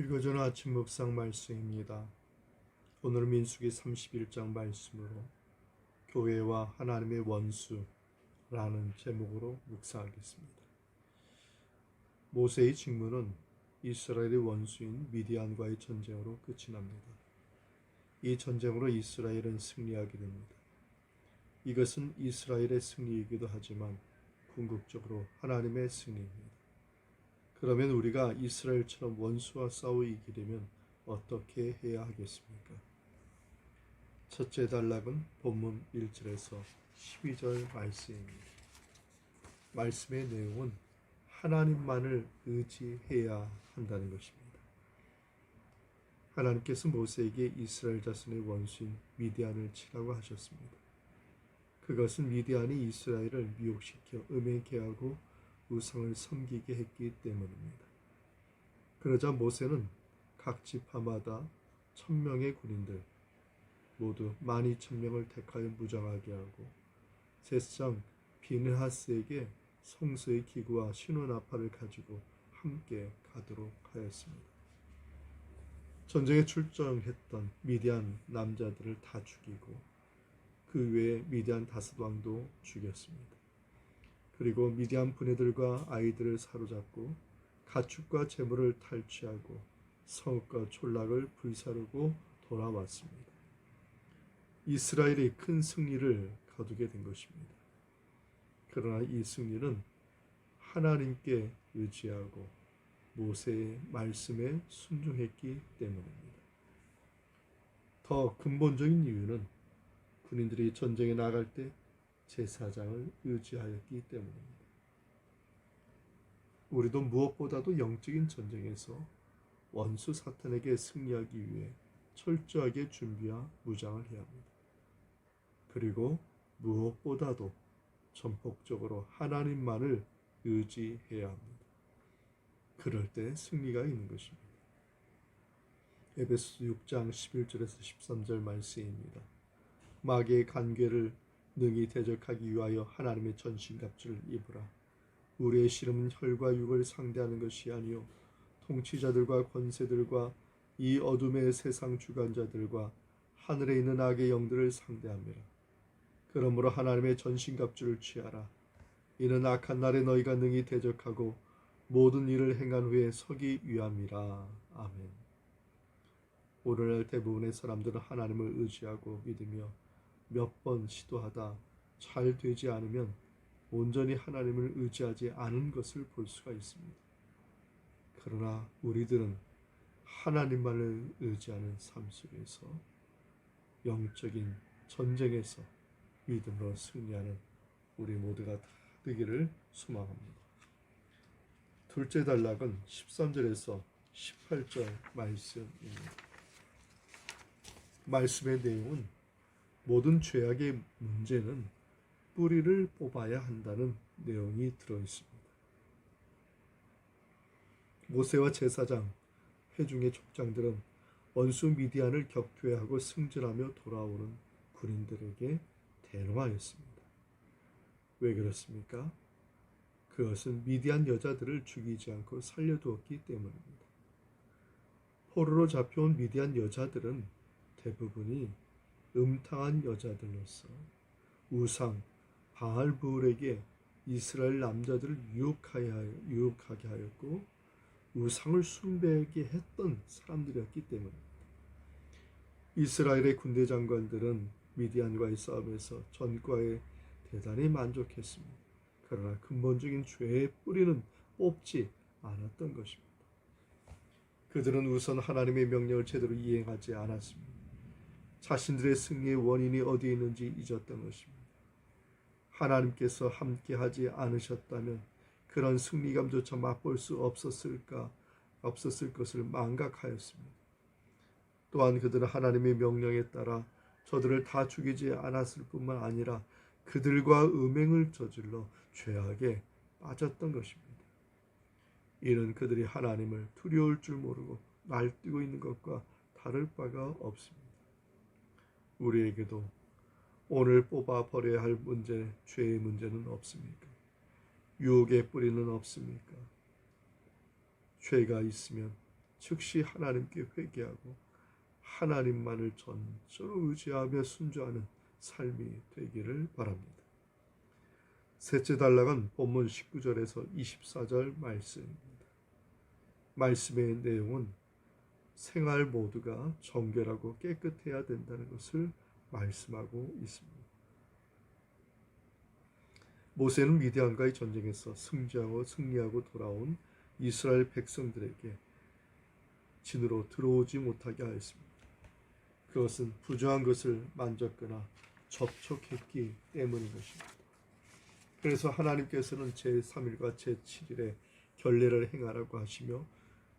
읽어주는 아침 묵상 말씀입니다. 오늘 민수기 31장 말씀으로 교회와 하나님의 원수라는 제목으로 묵상하겠습니다. 모세의 직무는 이스라엘의 원수인 미디안과의 전쟁으로 끝이 납니다. 이 전쟁으로 이스라엘은 승리하게 됩니다. 이것은 이스라엘의 승리이기도 하지만 궁극적으로 하나님의 승리입니다. 그러면 우리가 이스라엘처럼 원수와 싸워 이기려면 어떻게 해야 하겠습니까? 첫째 단락은 본문 1절에서 12절 말씀입니다. 말씀의 내용은 하나님만을 의지해야 한다는 것입니다. 하나님께서 모세에게 이스라엘 자손의 원수인 미디안을 치라고 하셨습니다. 그것은 미디안이 이스라엘을 미혹시켜 음행케하고 우상을 섬기게 했기 때문입니다. 그러자 모세는 각 지파마다 1000명의 군인들 모두 12000명을 택하여 무장하게 하고 제사장 비느하스에게 성소의 기구와 신혼아파를 가지고 함께 가도록 하였습니다. 전쟁에 출정했던 미디안 남자들을 다 죽이고 그 외에 미디안 5왕도 죽였습니다. 그리고 미디안 부녀들과 아이들을 사로잡고 가축과 재물을 탈취하고 성읍과 촌락을 불사르고 돌아왔습니다. 이스라엘이 큰 승리를 거두게 된 것입니다. 그러나 이 승리는 하나님께 의지하고 모세의 말씀에 순종했기 때문입니다. 더 근본적인 이유는 군인들이 전쟁에 나갈 때 제사장을 의지하였기 때문입니다. 우리도 무엇보다도 영적인 전쟁에서 원수 사탄에게 승리하기 위해 철저하게 준비와 무장을 해야 합니다. 그리고 무엇보다도 전폭적으로 하나님만을 의지해야 합니다. 그럴 때 승리가 있는 것입니다. 에베소서 6장 11절에서 13절 말씀입니다. 마귀의 간궤를 능히 대적하기 위하여 하나님의 전신갑주를 입으라. 우리의 씨름은 혈과 육을 상대하는 것이 아니요 통치자들과 권세들과 이 어둠의 세상 주관자들과 하늘에 있는 악의 영들을 상대함이라. 그러므로 하나님의 전신갑주를 취하라. 이는 악한 날에 너희가 능히 대적하고 모든 일을 행한 후에 서기 위함이라. 아멘. 오늘날 대부분의 사람들은 하나님을 의지하고 믿으며 몇 번 시도하다 잘 되지 않으면 온전히 하나님을 의지하지 않은 것을 볼 수가 있습니다. 그러나 우리들은 하나님만을 의지하는 삶 속에서 영적인 전쟁에서 믿음으로 승리하는 우리 모두가 다 되기를 소망합니다. 둘째 단락은 13절에서 18절 말씀입니다. 말씀의 내용은 모든 죄악의 문제는 뿌리를 뽑아야 한다는 내용이 들어있습니다. 모세와 제사장, 회중의 족장들은 원수 미디안을 격퇴하고 승진하며 돌아오는 군인들에게 대노하였습니다. 왜 그렇습니까? 그것은 미디안 여자들을 죽이지 않고 살려두었기 때문입니다. 포로로 잡혀온 미디안 여자들은 대부분이 음탕한 여자들로서 우상 바알브울에게 이스라엘 남자들을 유혹하게 하였고 우상을 숭배하게 했던 사람들이었기 때문입니다. 이스라엘의 군대 장관들은 미디안과의 싸움에서 전과에 대단히 만족했습니다. 그러나 근본적인 죄의 뿌리는 뽑지 않았던 것입니다. 그들은 우선 하나님의 명령을 제대로 이행하지 않았습니다. 자신들의 승리의 원인이 어디에 있는지 잊었던 것입니다. 하나님께서 함께하지 않으셨다면 그런 승리감조차 맛볼 수 없었을 것을 망각하였습니다. 또한 그들은 하나님의 명령에 따라 저들을 다 죽이지 않았을 뿐만 아니라 그들과 음행을 저질러 죄악에 빠졌던 것입니다. 이는 그들이 하나님을 두려울 줄 모르고 날뛰고 있는 것과 다를 바가 없습니다. 우리에게도 오늘 뽑아 버려야 할 문제, 죄의 문제는 없습니까? 유혹의 뿌리는 없습니까? 죄가 있으면 즉시 하나님께 회개하고 하나님만을 전적으로 의지하며 순종하는 삶이 되기를 바랍니다. 셋째 단락은 본문 19절에서 24절 말씀입니다. 말씀의 내용은 생활 모두가 정결하고 깨끗해야 된다는 것을 말씀하고 있습니다. 모세는 미디안과의 전쟁에서 승리하고 돌아온 이스라엘 백성들에게 진으로 들어오지 못하게 하였습니다. 그것은 부정한 것을 만졌거나 접촉했기 때문인 것입니다. 그래서 하나님께서는 제3일과 제7일에 결례를 행하라고 하시며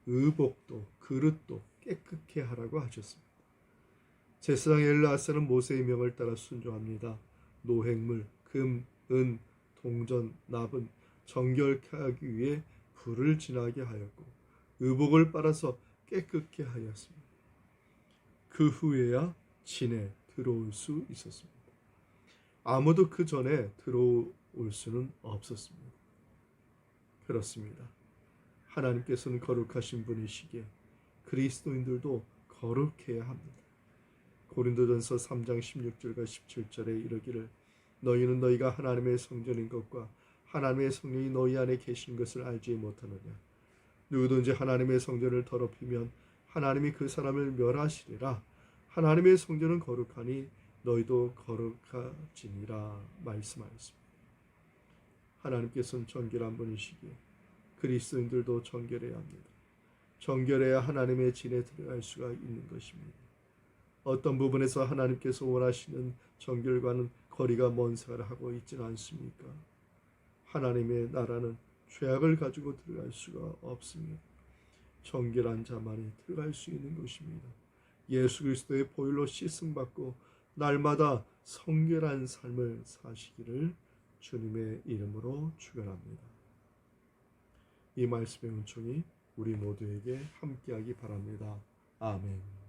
의복도 그릇도 깨끗게 하라고 하셨습니다. 제사장 엘르아사는 모세의 명을 따라 순종합니다. 노획물, 금, 은, 동전, 납은 정결케 하기 위해 불을 지나게 하였고 의복을 빨아서 깨끗게 하였습니다. 그 후에야 진에 들어올 수 있었습니다. 아무도 그 전에 들어올 수는 없었습니다. 그렇습니다. 하나님께서는 거룩하신 분이시기에 그리스도인들도 거룩해야 합니다. 고린도전서 3장 16절과 17절에 이르기를 너희는 너희가 하나님의 성전인 것과 하나님의 성령이 너희 안에 계신 것을 알지 못하느냐. 누구든지 하나님의 성전을 더럽히면 하나님이 그 사람을 멸하시리라. 하나님의 성전은 거룩하니 너희도 거룩하지니라 말씀하였습니다. 하나님께서는 정결한 분이시기에 그리스도인들도 정결해야 합니다. 정결해야 하나님의 진에 들어갈 수가 있는 것입니다. 어떤 부분에서 하나님께서 원하시는 정결과는 거리가 먼 생활을 하고 있지는 않습니까? 하나님의 나라는 죄악을 가지고 들어갈 수가 없습니다. 정결한 자만이 들어갈 수 있는 것입니다. 예수 그리스도의 보혈로 씻음받고 날마다 성결한 삶을 사시기를 주님의 이름으로 축원합니다. 이 말씀의 은총이 우리 모두에게 함께하기 바랍니다. 아멘.